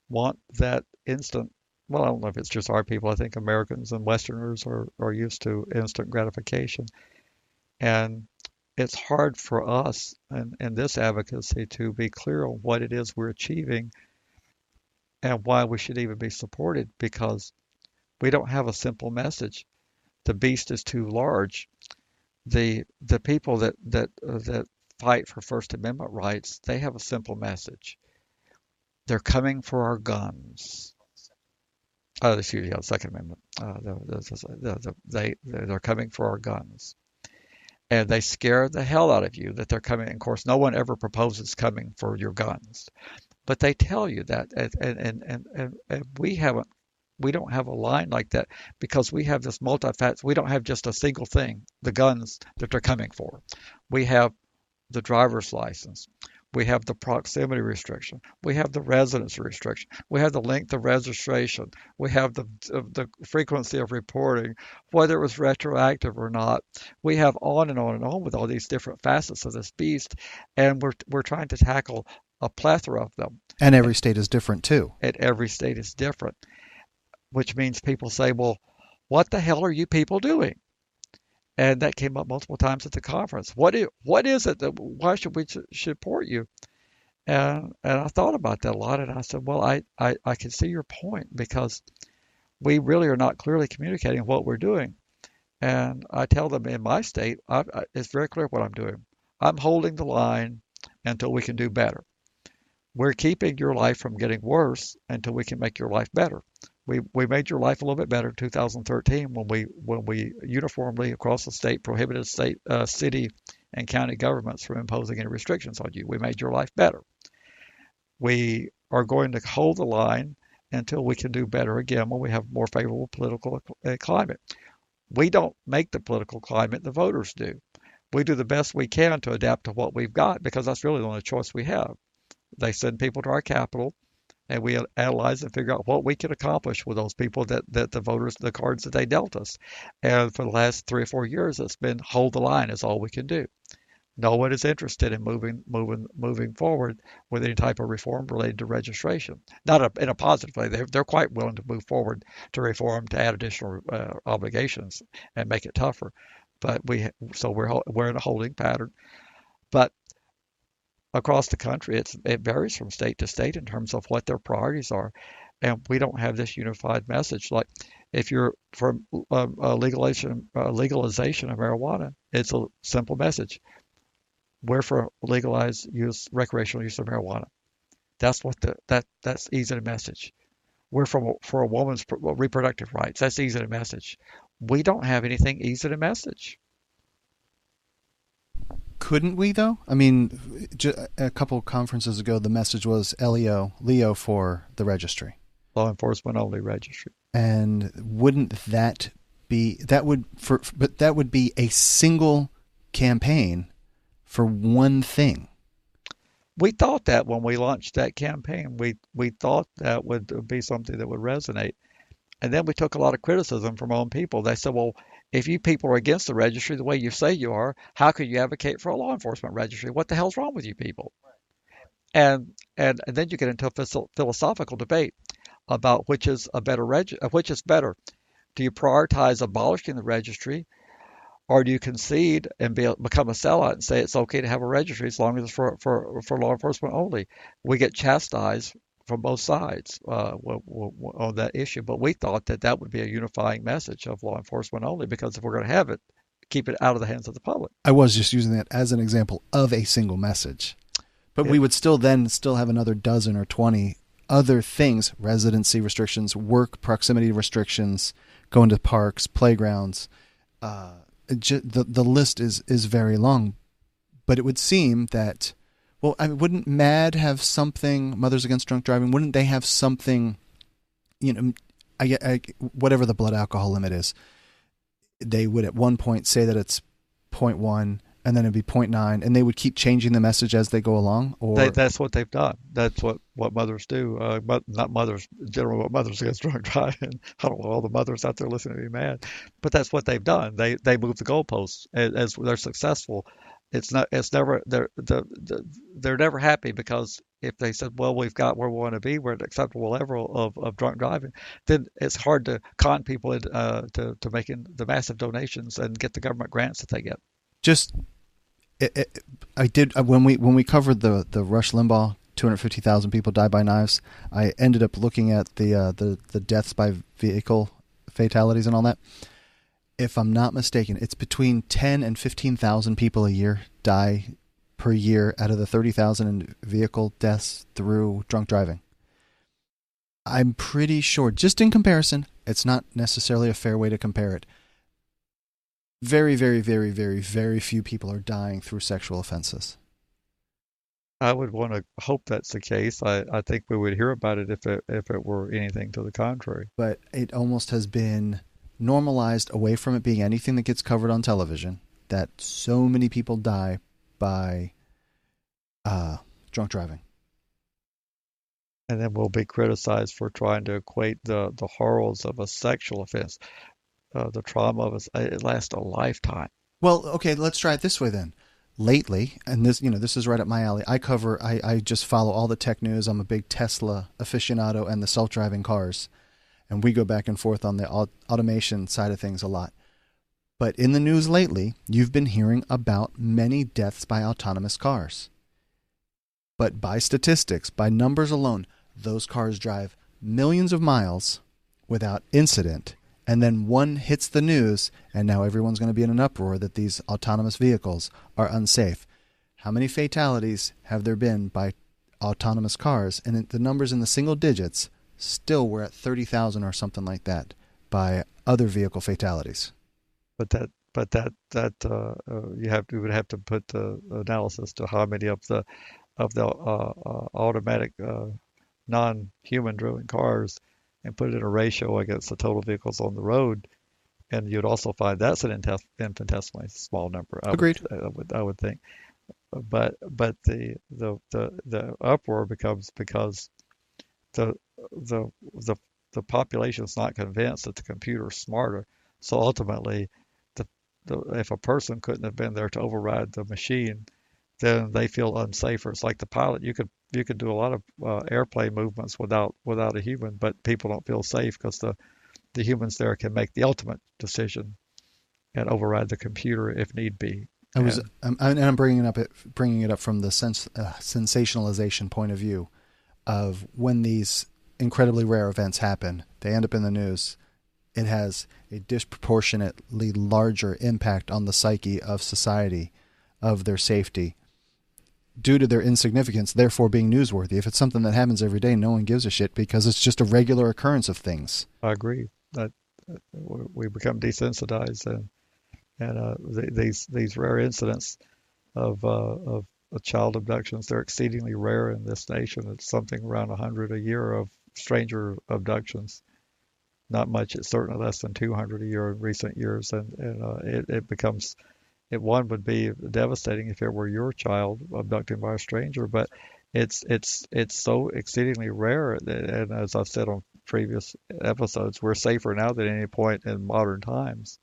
want that instant. Well, I don't know if it's just our people. I think Americans and Westerners are used to instant gratification. And it's hard for us in this advocacy to be clear on what it is we're achieving and why we should even be supported, because we don't have a simple message. The beast is too large. The people that fight for First Amendment rights, they have a simple message. They're coming for our guns. Excuse me, Second Amendment. They're coming for our guns. And they scare the hell out of you that they're coming. And of course, no one ever proposes coming for your guns. But they tell you that. And we don't have a line like that because we have this multi-fact. We don't have just a single thing, the guns that they're coming for. We have the driver's license. We have the proximity restriction. We have the residency restriction. We have the length of registration. We have the frequency of reporting, whether it was retroactive or not. We have on and on and on with all these different facets of this beast, and we're trying to tackle a plethora of them. And every state is different too. And every state is different, which means people say, well, what the hell are you people doing? And that came up multiple times at the conference. What is it that why should we support you? And I thought about that a lot, and I said, well, I can see your point because we really are not clearly communicating what we're doing. And I tell them in my state, it's very clear what I'm doing. I'm holding the line until we can do better. we're keeping your life from getting worse until we can make your life better. We made your life a little bit better in 2013 when we uniformly across the state prohibited city, and county governments from imposing any restrictions on you. We made your life better. We are going to hold the line until we can do better again when we have more favorable political climate. We don't make the political climate, the voters do. We do the best we can to adapt to what we've got because that's really the only choice we have. They send people to our capital, and we analyze and figure out what we can accomplish with those people that the voters, the cards that they dealt us. And for the last 3 or 4 years, it's been hold the line is all we can do. No one is interested in moving forward with any type of reform related to registration. Not in a positive way. They're quite willing to move forward to reform to add additional obligations and make it tougher. But we're in a holding pattern. But across the country, it varies from state to state in terms of what their priorities are, and we don't have this unified message. Like if you're for legalization of marijuana, it's a simple message. We're for legalized recreational use of marijuana. That's easy to message. We're for a woman's reproductive rights. That's easy to message. We don't have anything easy to message. Couldn't we, though? I mean, a couple of conferences ago, the message was Leo for the registry. Law enforcement only registry. And wouldn't that be, but that would be a single campaign for one thing. We thought that when we launched that campaign, we thought that would be something that would resonate. And then we took a lot of criticism from our own people. They said, well, if you people are against the registry the way you say you are, how could you advocate for a law enforcement registry? What the hell's wrong with you people? And then you get into a philosophical debate about which is better. Do you prioritize abolishing the registry, or do you concede and become a sellout and say it's okay to have a registry as long as it's for law enforcement only? We get chastised from both sides on that issue, but we thought that would be a unifying message of law enforcement only, because if we're going to have it, keep it out of the hands of the public. I was just using that as an example of a single message, but we would still have another dozen or 20 other things: residency restrictions, work proximity restrictions, going to parks, playgrounds. The list is very long, but it would seem that, well, I mean, wouldn't MAD have something, Mothers Against Drunk Driving, wouldn't they have something, whatever the blood alcohol limit is, they would at one point say that it's 0.1 and then it'd be 0.9, and they would keep changing the message as they go along? Or that's what they've done. That's what mothers do. Not mothers, generally, what Mothers Against Drunk Driving. I don't know all the mothers out there listening to me mad, but that's what they've done. They move the goalposts as they're successful. They're never happy, because if they said, well, we've got where we want to be, we're at an acceptable level of drunk driving, then it's hard to con people to making the massive donations and get the government grants that they get. I did when we covered the Rush Limbaugh 250,000 people die by knives, I ended up looking at the deaths by vehicle fatalities and all that. If I'm not mistaken, it's between 10 and 15,000 people a year die per year out of the 30,000 in vehicle deaths through drunk driving. I'm pretty sure, just in comparison, it's not necessarily a fair way to compare it. Very, very, very, very, very few people are dying through sexual offenses. I would want to hope that's the case. I think we would hear about it if it were anything to the contrary. But it almost has been normalized away from it being anything that gets covered on television, that so many people die by drunk driving. And then we'll be criticized for trying to equate the horrors of a sexual offense, the trauma of it lasts a lifetime. Well, okay, let's try it this way then. Lately, and this is right up my alley, I just follow all the tech news. I'm a big Tesla aficionado and the self-driving cars. And we go back and forth on the automation side of things a lot. But in the news lately, you've been hearing about many deaths by autonomous cars. But by statistics, by numbers alone, those cars drive millions of miles without incident. And then one hits the news, and now everyone's going to be in an uproar that these autonomous vehicles are unsafe. How many fatalities have there been by autonomous cars, and the numbers in the single digits. Still, we're at 30,000 or something like that by other vehicle fatalities. But you would have to put the analysis to how many of the automatic non-human driven cars and put it in a ratio against the total vehicles on the road, and you'd also find that's an infinitesimally small number. Agreed. I would think. But the uproar becomes because the the the the population is not convinced that the computer is smarter. So ultimately, if a person couldn't have been there to override the machine, then they feel unsafer. It's like the pilot. You could do a lot of airplane movements without a human, but people don't feel safe because the humans there can make the ultimate decision and override the computer if need be. I'm bringing it up from the sensationalization point of view of when these incredibly rare events happen, they end up in the news. It has a disproportionately larger impact on the psyche of society, of their safety, due to their insignificance, therefore being newsworthy. If it's something that happens every day, no one gives a shit because it's just a regular occurrence of things. I agree that we become desensitized, and these rare incidents of child abductions, they're exceedingly rare in this nation. It's something around 100 a year of stranger abductions. Not much. It's certainly less than 200 a year in recent years, and it becomes. One would be devastating if it were your child abducted by a stranger, but it's so exceedingly rare, and as I've said on previous episodes, we're safer now than any point in modern times.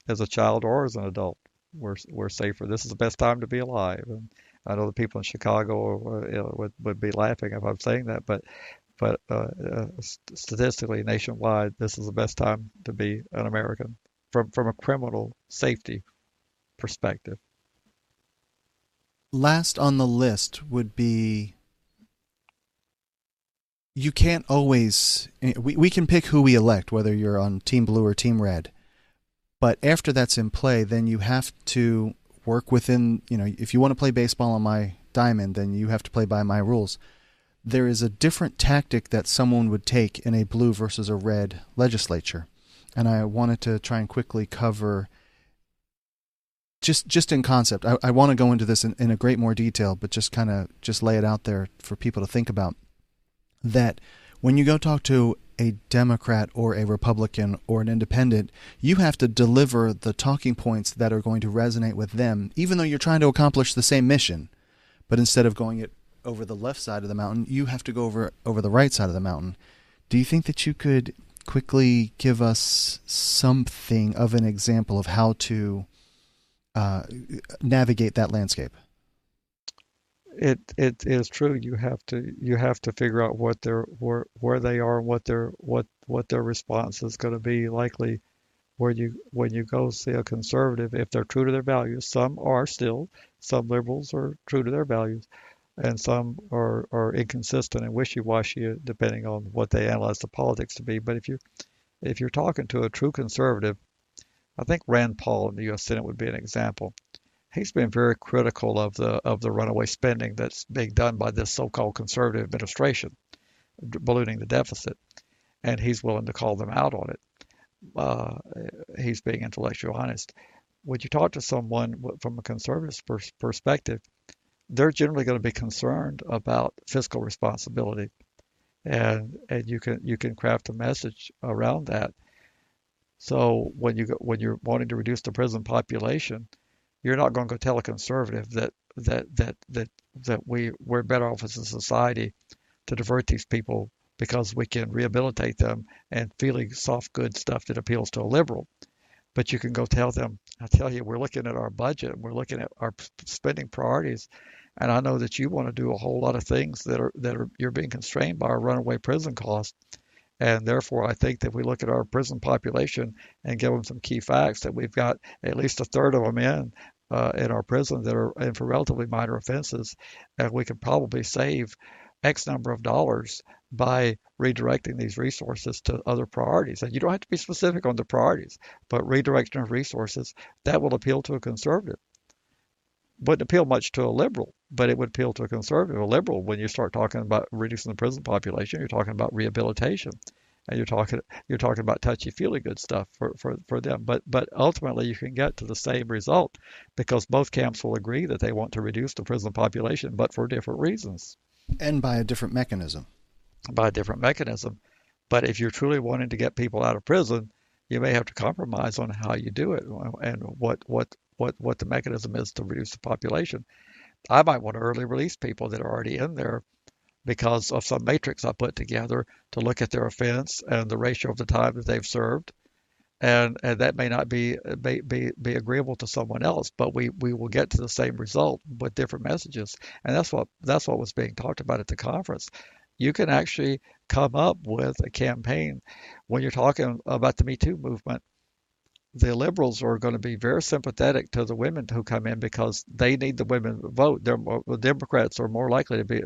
As a child or as an adult, we're safer. This is the best time to be alive, and I know the people in Chicago would be laughing if I'm saying that, but statistically nationwide, this is the best time to be an American from a criminal safety perspective. Last on the list would be, you can't always, we can pick who we elect, whether you're on Team Blue or Team Red. But after that's in play, then you have to work within, if you want to play baseball on my diamond, then you have to play by my rules. There is a different tactic that someone would take in a blue versus a red legislature. And I wanted to try and quickly cover, just in concept. I want to go into this in a great more detail, but just kind of lay it out there for people to think about. That when you go talk to a Democrat or a Republican or an independent, you have to deliver the talking points that are going to resonate with them, even though you're trying to accomplish the same mission. But instead of going it over the left side of the mountain, you have to go over the right side of the mountain. Do you think that you could quickly give us something of an example of how to navigate that landscape? It is true. You have to figure out where they are and what their response is going to be likely. When you go see a conservative, if they're true to their values, some liberals are true to their values, and some are inconsistent and wishy-washy depending on what they analyze the politics to be. But if you're talking to a true conservative, I think Rand Paul in the U.S. Senate would be an example. He's been very critical of the runaway spending that's being done by this so-called conservative administration, ballooning the deficit, and he's willing to call them out on it. He's being intellectually honest. When you talk to someone from a conservative perspective, they're generally going to be concerned about fiscal responsibility, and you can craft a message around that. So when you're wanting to reduce the prison population, you're not going to go tell a conservative that we're better off as a society to divert these people because we can rehabilitate them and feeling soft good stuff that appeals to a liberal. But you can go tell them, I tell you, we're looking at our budget, we're looking at our spending priorities, and I know that you want to do a whole lot of things that are you're being constrained by our runaway prison costs. And therefore, I think that we look at our prison population and give them some key facts that we've got at least a third of them in our prison that are in for relatively minor offenses, and we could probably save X number of dollars by redirecting these resources to other priorities. And you don't have to be specific on the priorities, but redirection of resources that will appeal to a conservative. Wouldn't appeal much to a liberal but it would appeal to a conservative, a liberal. When you start talking about reducing the prison population, you're talking about rehabilitation, and you're talking about touchy-feely good stuff for them. But ultimately, you can get to the same result because both camps will agree that they want to reduce the prison population, but for different reasons, And by a different mechanism. by a different mechanism. But if you're truly wanting to get people out of prison, you may have to compromise on how you do it and what the mechanism is to reduce the population. I might want to early release people that are already in there because of some matrix I put together to look at their offense and the ratio of the time that they've served. And that may not be agreeable to someone else, but we will get to the same result with different messages. And that's what was being talked about at the conference. You can actually come up with a campaign when you're talking about the Me Too movement. The liberals are going to be very sympathetic to the women who come in because they need the women to vote. The Democrats are more likely to be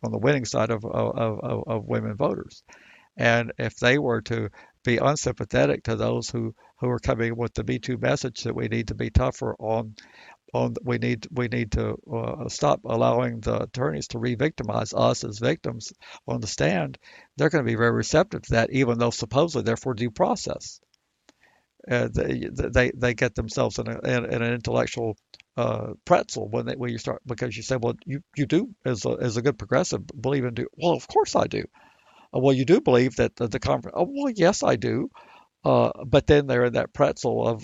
on the winning side of women voters. And if they were to be unsympathetic to those who are coming with the Me Too message that we need to be tougher on we need to stop allowing the attorneys to re-victimize us as victims on the stand, they're going to be very receptive to that, even though supposedly they're for due process. They get themselves in an intellectual pretzel when you start, because you say, well, you do as a good progressive believe in due. Well, of course I do. Well, you do believe that the conference. Oh, well, yes, I do. But then they're in that pretzel of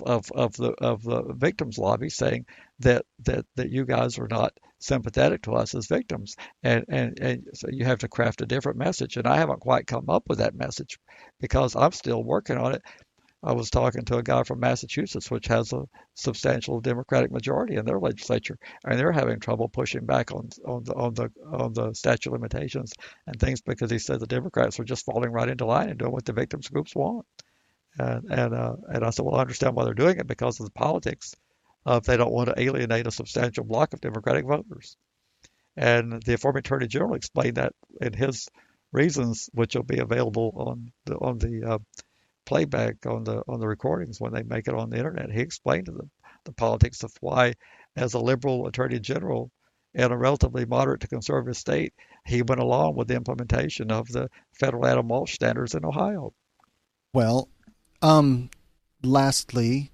the victims lobby saying that you guys are not sympathetic to us as victims, and so you have to craft a different message. And I haven't quite come up with that message because I'm still working on it. I was talking to a guy from Massachusetts, which has a substantial Democratic majority in their legislature, and they're having trouble pushing back on the statute of limitations and things because he said the Democrats are just falling right into line and doing what the victims groups want. And I said, well, I understand why they're doing it because of the politics of they don't want to alienate a substantial block of Democratic voters. And the former Attorney General explained that in his reasons, which will be available on the playback on the recordings when they make it on the internet. He explained to them the politics of why, as a liberal Attorney General in a relatively moderate to conservative state, he went along with the implementation of the federal Adam Walsh standards in Ohio. Well, lastly,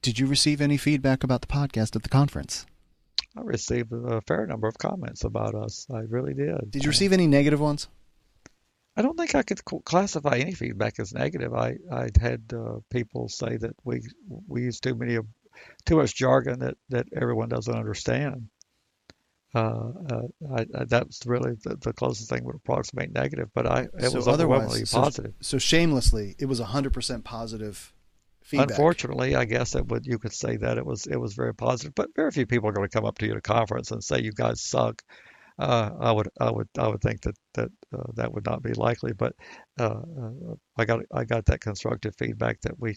did you receive any feedback about the podcast at the conference? I received a fair number of comments about us. I really did. Did you receive any negative ones? I don't think I could classify any feedback as negative. I had people say that we use too much jargon that everyone doesn't understand. That's really the closest thing would approximate negative, but it was overwhelmingly positive. So shamelessly, it was 100% positive feedback. Unfortunately, I guess you could say that it was very positive, but very few people are going to come up to you at a conference and say you guys suck. I would think that would not be likely, but I got that constructive feedback that we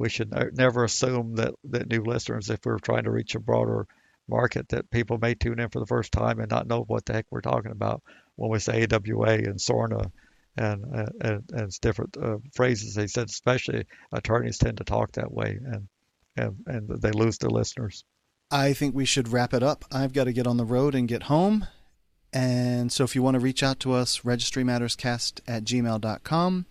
should never assume that new listeners, if we're trying to reach a broader market, that people may tune in for the first time and not know what the heck we're talking about when we say AWA and SORNA and different phrases. He said especially attorneys tend to talk that way and they lose their listeners. I think we should wrap it up. I've got to get on the road and get home. And so if you want to reach out to us, registrymatterscast@gmail.com.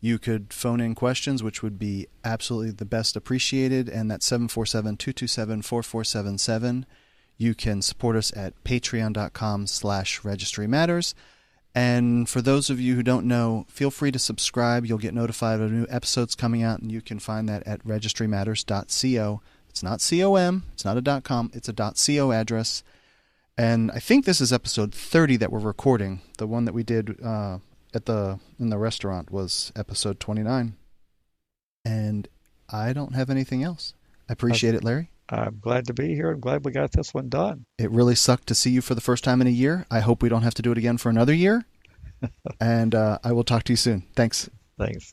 You could phone in questions, which would be absolutely the best appreciated, and that's 747-227-4477. You can support us at patreon.com/registrymatters. And for those of you who don't know, feel free to subscribe. You'll get notified of new episodes coming out, and you can find that at registrymatters.co. It's not .com, it's not a .com, it's a .co address. And I think this is episode 30 that we're recording. The one that we did in the restaurant was episode 29. And I don't have anything else. I appreciate it, Larry. I'm glad to be here. I'm glad we got this one done. It really sucked to see you for the first time in a year. I hope we don't have to do it again for another year. And I will talk to you soon. Thanks. Thanks.